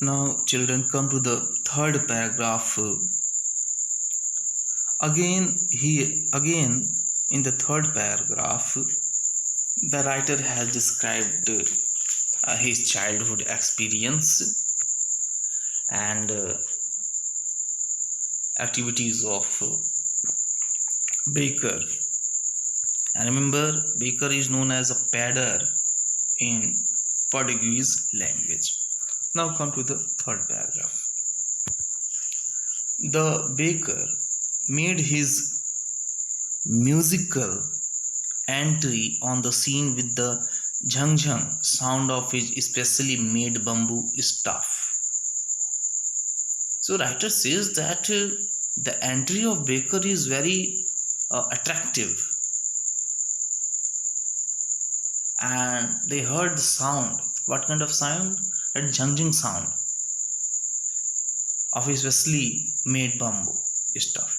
Now, children, come to the third paragraph. Again in the third paragraph, the writer has described his childhood experience and activities of Baker. And remember, Baker is known as a padder in Portuguese language. Now come to the third paragraph. The baker made his musical entry on the scene with the jhang jhang sound of his specially made bamboo staff. So writer says that the entry of baker is very attractive, and they heard the sound. What kind of sound? That jhang jhang sound of his specially made bamboo stuff.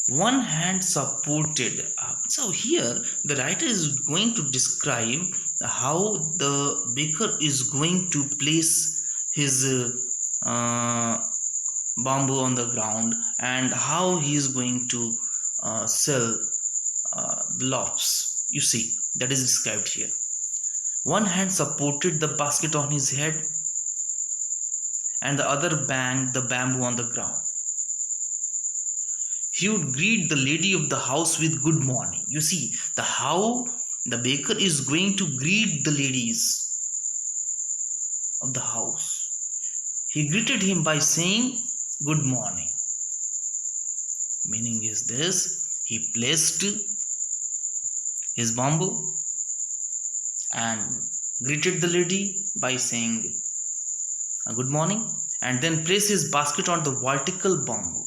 One hand supported. So here the writer is going to describe how the baker is going to place his bamboo on the ground and how he is going to sell the loaves. You see, that is described here. One hand supported the basket on his head and the other banged the bamboo on the ground. He would greet the lady of the house with good morning. You see how the baker is going to greet the ladies of the house. He greeted him by saying good morning. Meaning is this: he placed his bamboo and greeted the lady by saying good morning, and then placed his basket on the vertical bamboo.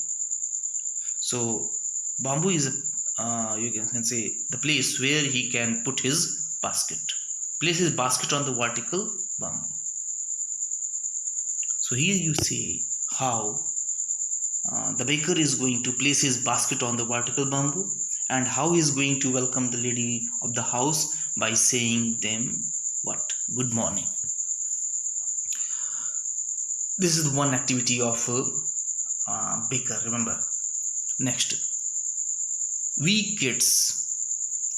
So bamboo is you can say the place where he can put his basket. Place his basket on the vertical bamboo. So here you see how the baker is going to place his basket on the vertical bamboo and how he is going to welcome the lady of the house by saying them what? Good morning. This is one activity of baker. Remember. Next, we kids,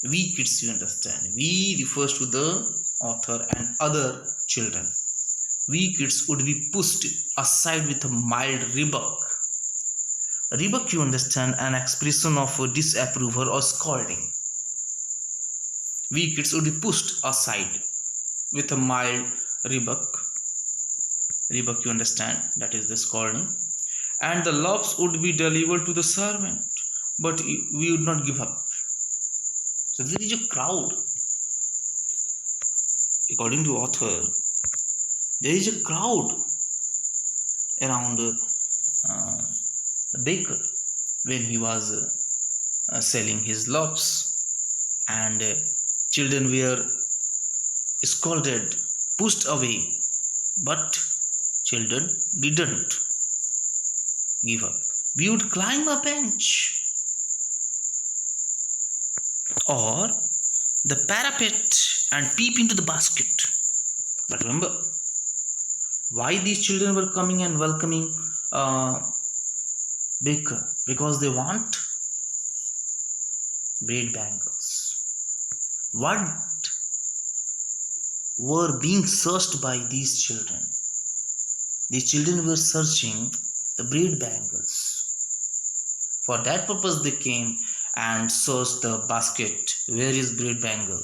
you understand, we refers to the author and other children. We kids would be pushed aside with a mild rebuke. Rebuke, you understand, an expression of disapproval or scolding. We kids would be pushed aside with a mild rebuke. Rebuke, you understand, that is the scolding. And the loaves would be delivered to the servant, but we would not give up. So there is a crowd. According to author, there is a crowd around the baker when he was selling his loaves, and children were scolded, pushed away, but children didn't give up. We would climb a bench or the parapet and peep into the basket. But remember, why these children were coming and welcoming baker? Because they want braid bangles. What were being searched by these children? These children were searching the braid bangles. For that purpose they came and searched the basket. Where is braid bangle?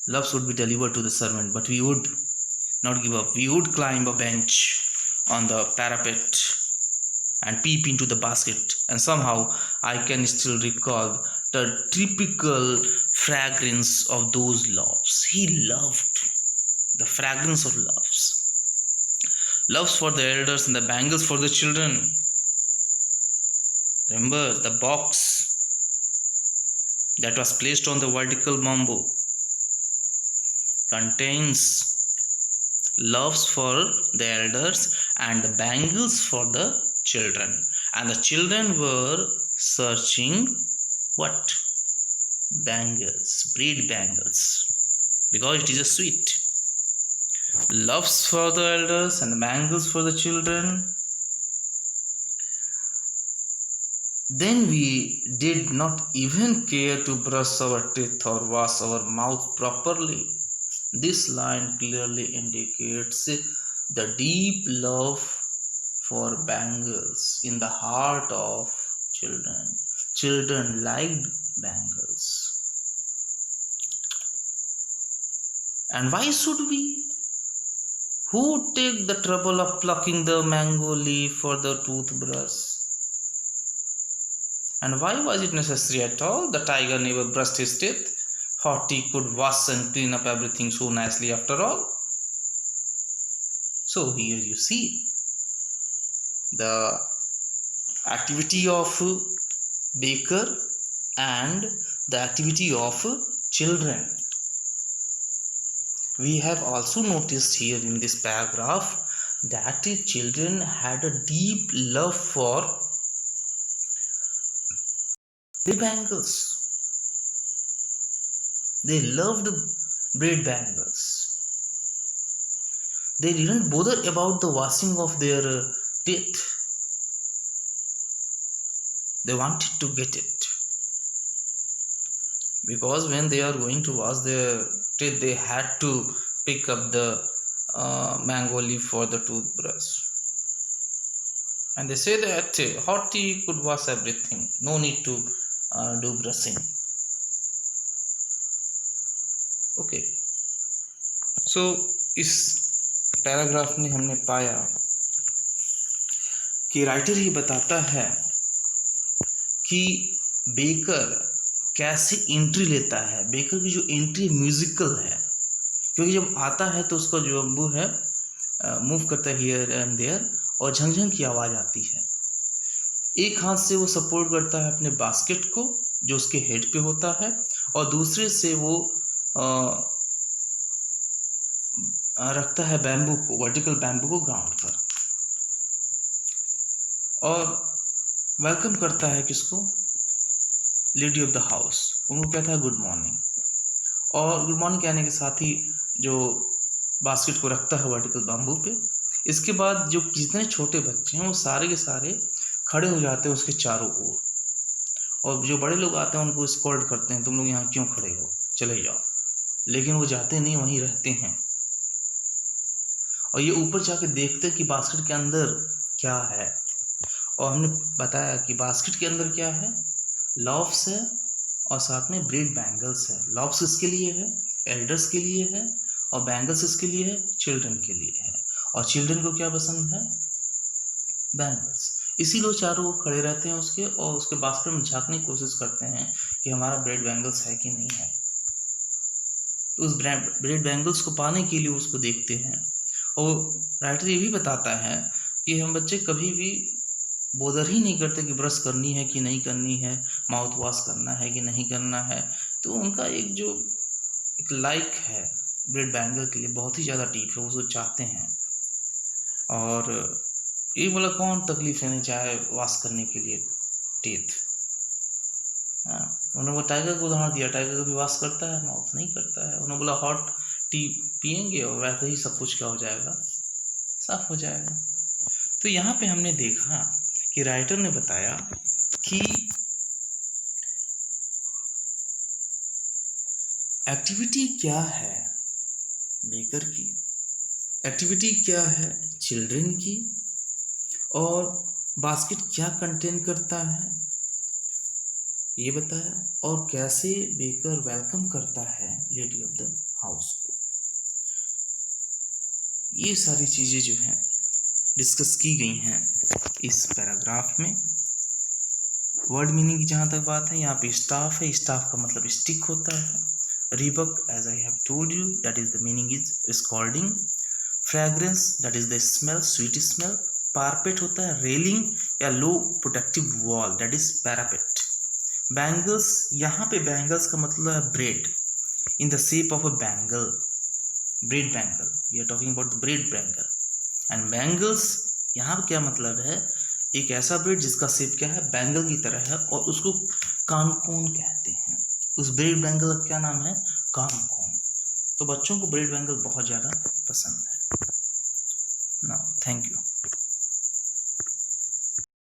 Loaves would be delivered to the servant, but we would not give up. We would climb a bench on the parapet and peep into the basket, and somehow I can still recall the typical fragrance of those loaves. He loved the fragrance of loaves. Loaves for the elders and the bangles for the children. Remember the box that was placed on the vertical bamboo contains loaves for the elders and the bangles for the children. And the children were searching what? Bangles, braid bangles, because it is a sweet. loves for the elders and bangles for the children. Then we did not even care to brush our teeth or wash our mouth properly. This line clearly indicates the deep love for bangles in the heart of children. Children liked bangles. And why should we? Who would take the trouble of plucking the mango leaf for the toothbrush? And why was it necessary at all? The tiger never brushed his teeth. Hotty could wash and clean up everything so nicely after all. So here you see the activity of baker and the activity of children. We have also noticed here in this paragraph that children had a deep love for the bangles. They loved braid bangles. They didn't bother about the washing of their teeth. They wanted to get it. Because when they are going to wash their teeth, they had to pick up the mango leaf for the toothbrush. And they say that Hotty could wash everything. No need to do brushing. Okay so इस paragraph में हमने पाया कि writer ही बताता है कि baker कैसे entry लेता है. बेकर की जो एंट्री म्यूजिकल है, क्योंकि जब आता है तो उसका जो बम्बू है मूव करता है हियर एंड देयर और झंझन की आवाज़ आती है. एक हाथ से वो सपोर्ट करता है अपने बास्केट को जो उसके हेड पे होता है और दूसरे से वो रखता है बैम्बू को, वर्टिकल बैम्बू को ग्राउंड पर और वेलकम करता है किसको, लेडी ऑफ द हाउस. उनको कहता है गुड मॉर्निंग और गुड मॉर्निंग कहने के साथ ही जो बास्केट को रखता है वर्टिकल बैम्बू पे. इसके बाद जो जितने छोटे बच्चे हैं वो सारे के सारे खड़े हो जाते हैं उसके चारों ओर और जो बड़े लोग आते हैं उनको स्कॉल्ड करते हैं, तुम लोग यहाँ क्यों खड़े हो, चले जाओ. लेकिन वो जाते नहीं, वहीं रहते हैं और ये ऊपर जाके देखते हैं कि बास्केट के अंदर क्या है. और हमने बताया कि बास्केट के अंदर क्या है, लॉफ्स है और साथ में ब्रेड बैंगल्स है. लॉफ्स इसके लिए है, एल्डर्स के लिए है और बैंगल्स इसके लिए है, चिल्ड्रन के लिए है. और चिल्ड्रन को क्या पसंद है, बैंगल्स. इसीलिए चारों वो खड़े रहते हैं उसके और उसके बास्केट में झांकने की कोशिश करते हैं कि हमारा ब्रेड बैंगल्स है कि नहीं है. तो उस ब्रेड बैंगल्स को पाने के लिए उसको देखते हैं. और राइटर ये भी बताता है कि हम बच्चे कभी भी बोदर ही नहीं करते कि ब्रश करनी है कि नहीं करनी है, माउथ वॉश करना है कि नहीं करना है. तो उनका एक जो एक लाइक है ब्रेड बैंगल के लिए बहुत ही ज़्यादा डीप है, उसको चाहते हैं. और ये बोला कौन तकलीफ लेने चाहे वॉश करने के लिए टीथ. हाँ, उन्होंने वो टाइगर को उदाहरण दिया, टाइगर कभी वॉश करता है, माउथ नहीं करता है. उन्होंने बोला हॉट टी पियेंगे और वैसे ही सब कुछ क्या हो जाएगा, साफ हो जाएगा. तो यहाँ पे हमने देखा कि राइटर ने बताया कि एक्टिविटी क्या है बेकर की, एक्टिविटी क्या है चिल्ड्रन की और बास्केट क्या कंटेन करता है ये बताया और कैसे बेकर वेलकम करता है लेडी ऑफ द हाउस को. ये सारी चीज़ें जो हैं डिस्कस की गई हैं इस पैराग्राफ में. वर्ड मीनिंग की जहाँ तक बात है, यहाँ पे स्टाफ है, स्टाफ का मतलब स्टिक होता है. Rebuke as I have told you that is the meaning is scolding. Fragrance that is the smell, sweet smell. Parapet होता है रेलिंग या low protective wall that is parapet. Bangles, यहाँ पे बैंगल्स का मतलब है bread in the shape of a bangle, bread bangle. We are talking about the bread bangle. And bangles यहाँ पर क्या मतलब है, एक ऐसा ब्रेड जिसका शेप क्या है, बैंगल की तरह है और उसको कानकोन कहते हैं. उस ब्रेड बैंगल का क्या नाम है, कानकोन. तो बच्चों को ब्रेड बैंगल बहुत ज़्यादा पसंद है ना। Thank you.